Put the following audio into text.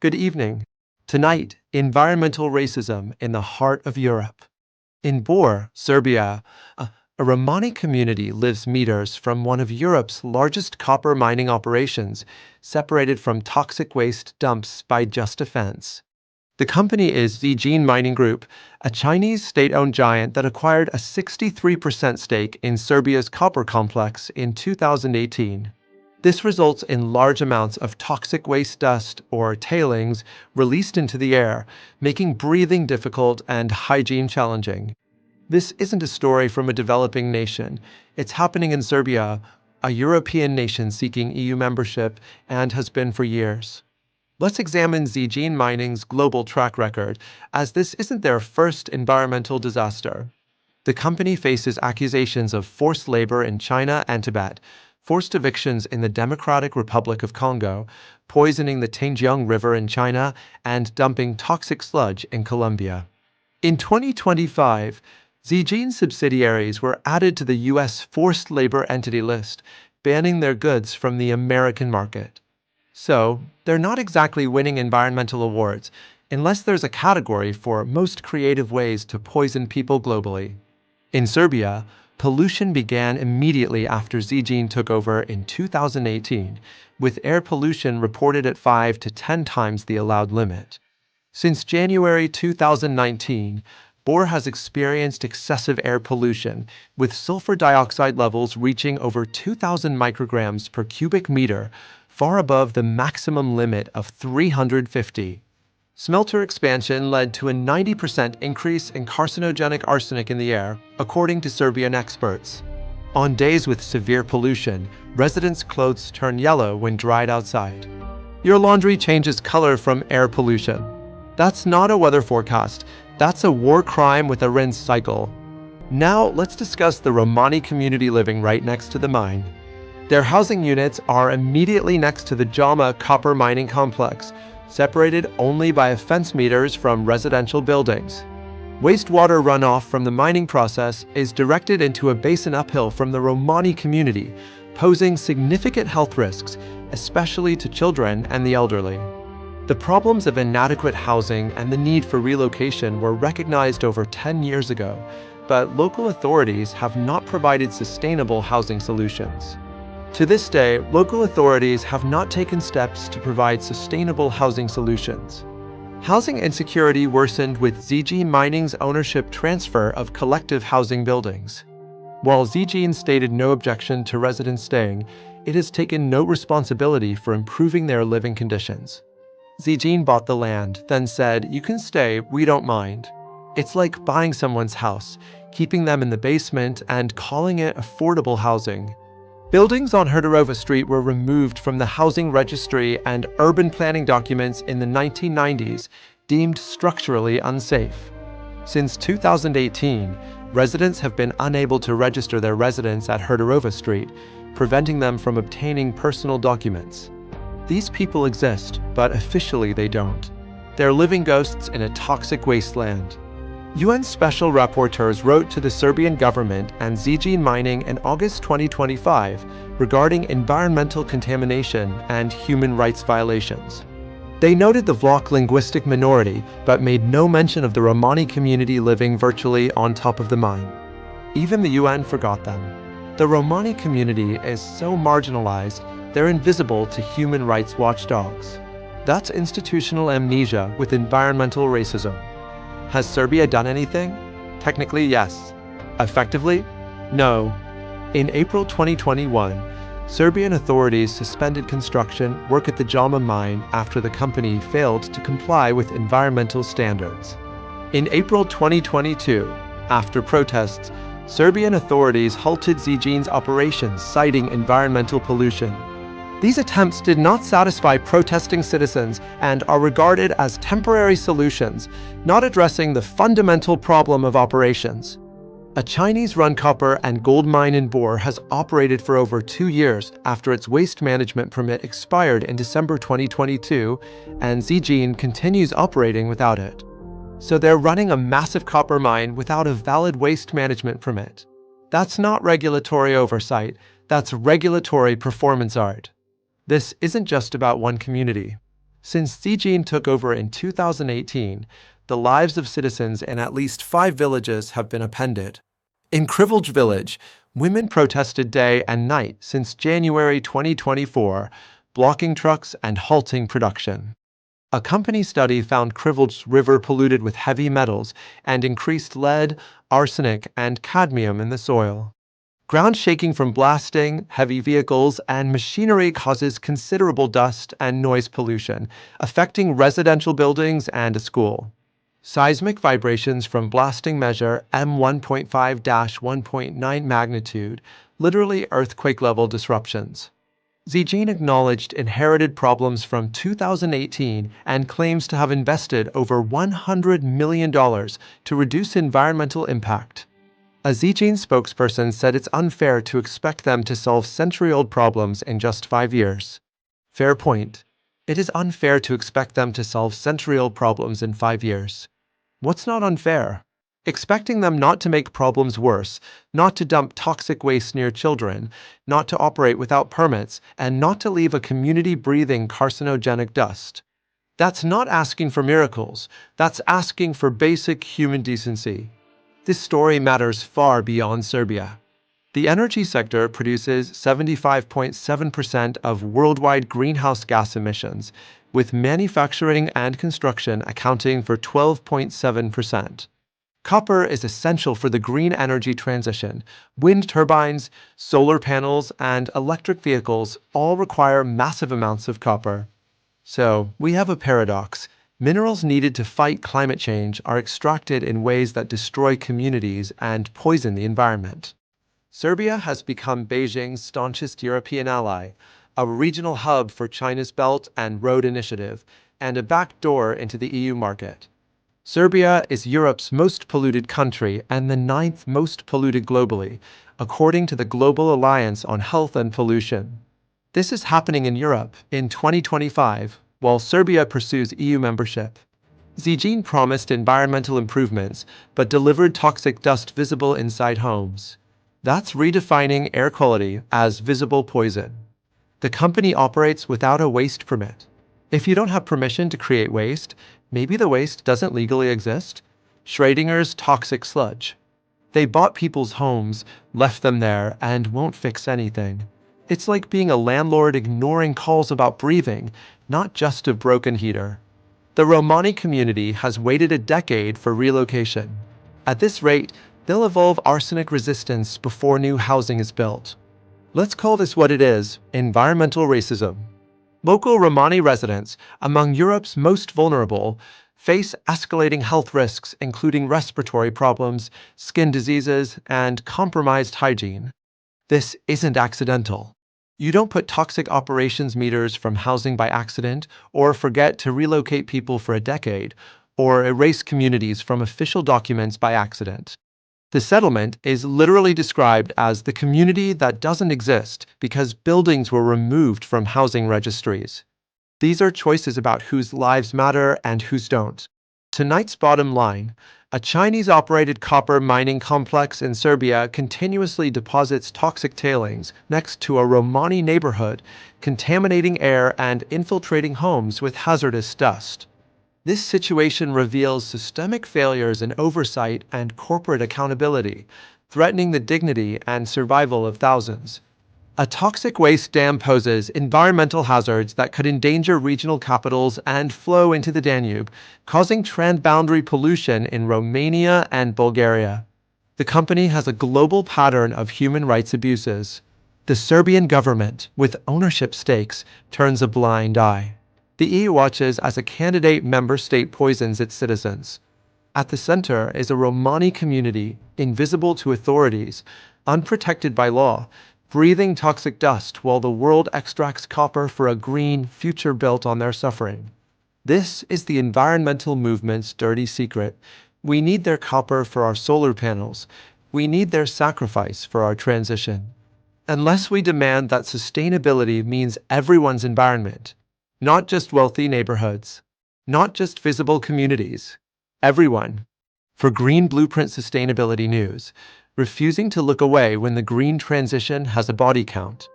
Good evening. Tonight, environmental racism in the heart of Europe. In Bor, Serbia, a Romani community lives meters from one of Europe's largest copper mining operations, separated from toxic waste dumps by just a fence. The company is Zijin Mining Group, a Chinese state-owned giant that acquired a 63% stake in Serbia's copper complex in 2018. This results in large amounts of toxic waste dust or tailings released into the air, making breathing difficult and hygiene challenging. This isn't a story from a developing nation. It's happening in Serbia, a European nation seeking EU membership, and has been for years. Let's examine Zijin Mining's global track record, as this isn't their first environmental disaster. The company faces accusations of forced labor in China and Tibet, forced evictions in the Democratic Republic of Congo, poisoning the Tanjiang River in China, and dumping toxic sludge in Colombia. In 2025, Zijin subsidiaries were added to the U.S. forced labor entity list, banning their goods from the American market. So, they're not exactly winning environmental awards, unless there's a category for most creative ways to poison people globally. In Serbia, pollution began immediately after Zijin took over in 2018, with air pollution reported at 5 to 10 times the allowed limit. Since January 2019, Bor has experienced excessive air pollution, with sulfur dioxide levels reaching over 2,000 micrograms per cubic meter, far above the maximum limit of 350. Smelter expansion led to a 90% increase in carcinogenic arsenic in the air, according to Serbian experts. On days with severe pollution, residents' clothes turn yellow when dried outside. Your laundry changes color from air pollution. That's not a weather forecast. That's a war crime with a rinse cycle. Now, let's discuss the Romani community living right next to the mine. Their housing units are immediately next to the Jama copper mining complex, separated only by fence meters from residential buildings. Wastewater runoff from the mining process is directed into a basin uphill from the Romani community, posing significant health risks, especially to children and the elderly. The problems of inadequate housing and the need for relocation were recognized over 10 years ago, but local authorities have not provided sustainable housing solutions. To this day, local authorities have not taken steps to provide sustainable housing solutions. Housing insecurity worsened with Zijin Mining's ownership transfer of collective housing buildings. While Zijin stated no objection to residents staying, it has taken no responsibility for improving their living conditions. Zijin bought the land, then said, "You can stay, we don't mind." It's like buying someone's house, keeping them in the basement, and calling it affordable housing. Buildings on Hrdorova Street were removed from the housing registry and urban planning documents in the 1990s, deemed structurally unsafe. Since 2018, residents have been unable to register their residence at Hrdorova Street, preventing them from obtaining personal documents. These people exist, but officially they don't. They're living ghosts in a toxic wasteland. UN special rapporteurs wrote to the Serbian government and Zijin Mining in August 2025 regarding environmental contamination and human rights violations. They noted the Vlach linguistic minority, but made no mention of the Romani community living virtually on top of the mine. Even the UN forgot them. The Romani community is so marginalized, they're invisible to human rights watchdogs. That's institutional amnesia with environmental racism. Has Serbia done anything? Technically, yes. Effectively? No. In April 2021, Serbian authorities suspended construction work at the Jama mine after the company failed to comply with environmental standards. In April 2022, after protests, Serbian authorities halted Zijin's operations, citing environmental pollution. These attempts did not satisfy protesting citizens and are regarded as temporary solutions, not addressing the fundamental problem of operations. A Chinese-run copper and gold mine in Bor has operated for over 2 years after its waste management permit expired in December 2022, and Zijin continues operating without it. So they're running a massive copper mine without a valid waste management permit. That's not regulatory oversight, that's regulatory performance art. This isn't just about one community. Since Zijin took over in 2018, the lives of citizens in at least 5 villages have been upended. In Krivolj village, women protested day and night since January 2024, blocking trucks and halting production. A company study found Krivolj's river polluted with heavy metals and increased lead, arsenic, and cadmium in the soil. Ground shaking from blasting, heavy vehicles, and machinery causes considerable dust and noise pollution, affecting residential buildings and a school. Seismic vibrations from blasting measure M1.5-1.9 magnitude, literally earthquake-level disruptions. Zijin acknowledged inherited problems from 2018 and claims to have invested over $100 million to reduce environmental impact. A Zijin spokesperson said it's unfair to expect them to solve century-old problems in just 5 years. Fair point. It is unfair to expect them to solve century-old problems in 5 years. What's not unfair? Expecting them not to make problems worse, not to dump toxic waste near children, not to operate without permits, and not to leave a community breathing carcinogenic dust. That's not asking for miracles. That's asking for basic human decency. This story matters far beyond Serbia. The energy sector produces 75.7% of worldwide greenhouse gas emissions, with manufacturing and construction accounting for 12.7%. Copper is essential for the green energy transition. Wind turbines, solar panels, and electric vehicles all require massive amounts of copper. So, we have a paradox. Minerals needed to fight climate change are extracted in ways that destroy communities and poison the environment. Serbia has become Beijing's staunchest European ally, a regional hub for China's Belt and Road Initiative, and a backdoor into the EU market. Serbia is Europe's most polluted country and the 9th most polluted globally, according to the Global Alliance on Health and Pollution. This is happening in Europe in 2025, while Serbia pursues EU membership. Zijin promised environmental improvements, but delivered toxic dust visible inside homes. That's redefining air quality as visible poison. The company operates without a waste permit. If you don't have permission to create waste, maybe the waste doesn't legally exist. Schrodinger's toxic sludge. They bought people's homes, left them there, and won't fix anything. It's like being a landlord ignoring calls about breathing, not just a broken heater. The Romani community has waited a decade for relocation. At this rate, they'll evolve arsenic resistance before new housing is built. Let's call this what it is: environmental racism. Local Romani residents, among Europe's most vulnerable, face escalating health risks including respiratory problems, skin diseases, and compromised hygiene. This isn't accidental. You don't put toxic operations meters from housing by accident, or forget to relocate people for a decade, or erase communities from official documents by accident. The settlement is literally described as the community that doesn't exist because buildings were removed from housing registries. These are choices about whose lives matter and whose don't. Tonight's bottom line: a Chinese-operated copper mining complex in Serbia continuously deposits toxic tailings next to a Romani neighborhood, contaminating air and infiltrating homes with hazardous dust. This situation reveals systemic failures in oversight and corporate accountability, threatening the dignity and survival of thousands. A toxic waste dam poses environmental hazards that could endanger regional capitals and flow into the Danube, causing transboundary pollution in Romania and Bulgaria. The company has a global pattern of human rights abuses. The Serbian government, with ownership stakes, turns a blind eye. The EU watches as a candidate member state poisons its citizens. At the center is a Romani community, invisible to authorities, unprotected by law, breathing toxic dust while the world extracts copper for a green future built on their suffering. This is the environmental movement's dirty secret. We need their copper for our solar panels. We need their sacrifice for our transition. Unless we demand that sustainability means everyone's environment, not just wealthy neighborhoods, not just visible communities, everyone. For Green Blueprint Sustainability News, refusing to look away when the green transition has a body count.